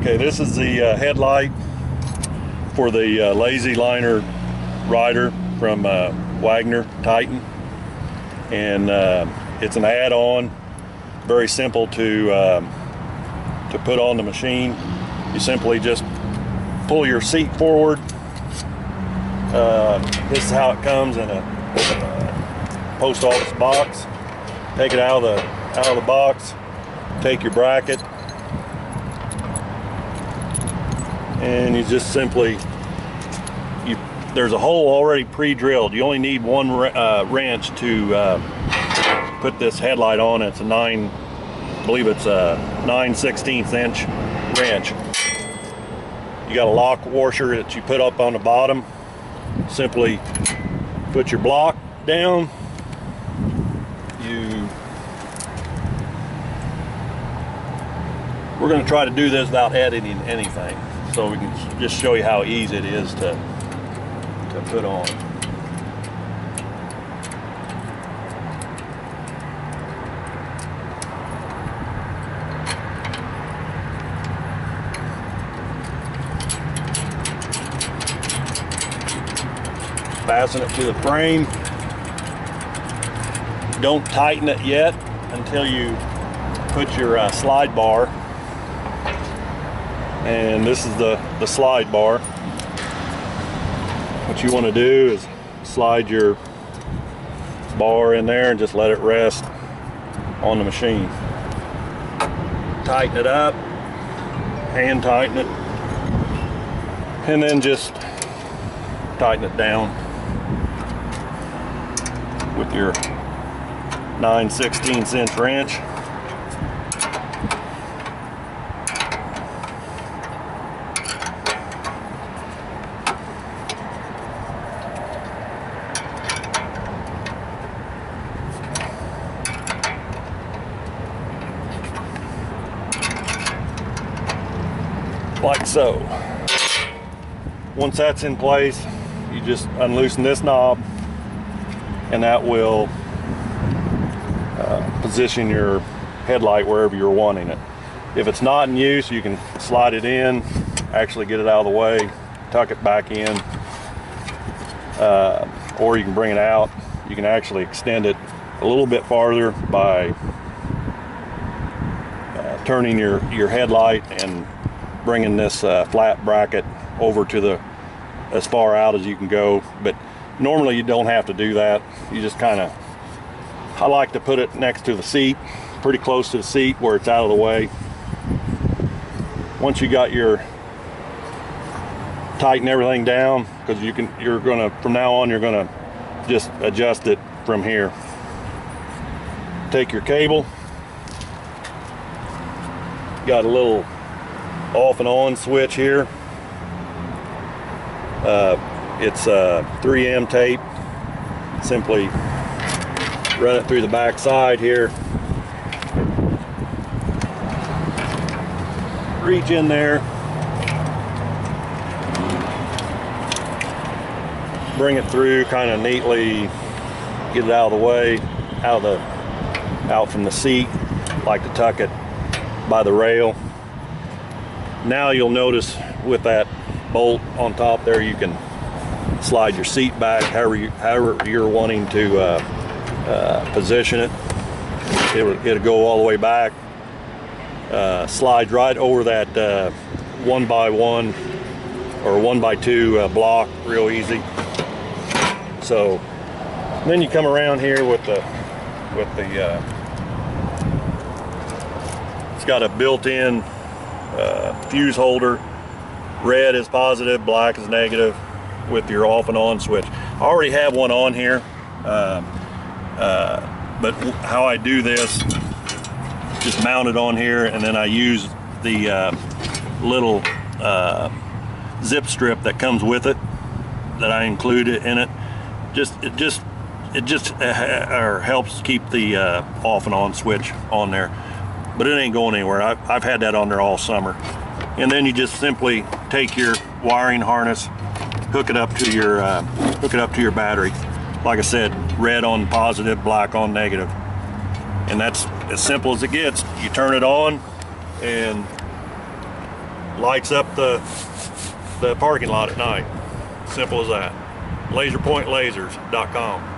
Okay, this is the headlight for the LazyLiner rider from Wagner Titan, and it's an add-on, very simple to put on the machine. You simply just pull your seat forward. This is how it comes in a post office box. Take it out of the box. Take your bracket, and you just simply, there's a hole already pre-drilled. You only need one wrench to put this headlight on. It's a I believe it's a 9/16 inch wrench. You got a lock washer that you put up on the bottom. Simply put your block down. We're going to try to do this without editing anything, so we can just show you how easy it is to put on. Fasten it to the frame. Don't tighten it yet until you put your slide bar. And this is the slide bar. What you want to do is slide your bar in there and just let it rest on the machine. Tighten it up, hand tighten it, and then just tighten it down with your 9/16 inch wrench. Like so. Once that's in place, you just unloosen this knob, and that will position your headlight wherever you're wanting it. If it's not in use, you can slide it in, actually get it out of the way, tuck it back in, or you can bring it out. You can actually extend it a little bit farther by turning your headlight and bringing this flat bracket over to as far out as you can go. But normally you don't have to do that. You just kind of, I like to put it next to the seat, pretty close to the seat where it's out of the way. Once you got your, tighten everything down, because you're gonna, from now on, you're gonna just adjust it from here. Take your cable, got a little off and on switch here. It's 3M tape. Simply run it through the back side here. Reach in there. Bring it through kind of neatly. Get it out of the way, out from the seat. Like to tuck it by the rail. Now you'll notice with that bolt on top there, you can slide your seat back however you're wanting to position it. It'll go all the way back. Slides right over that 1x1 or 1x2 block real easy. So then you come around here with the it's got a built-in fuse holder. Red is positive, black is negative, with your off and on switch. I already have one on here, but how I do this, just mount it on here, and then I use the little zip strip that comes with it, that I include it in it. It just helps keep the off and on switch on there, but it ain't going anywhere. I've had that on there all summer. And then you just simply take your wiring harness, hook it up to your battery. Like I said, red on positive, black on negative. And that's as simple as it gets. You turn it on, and lights up the parking lot at night. Simple as that. LaserPointLasers.com.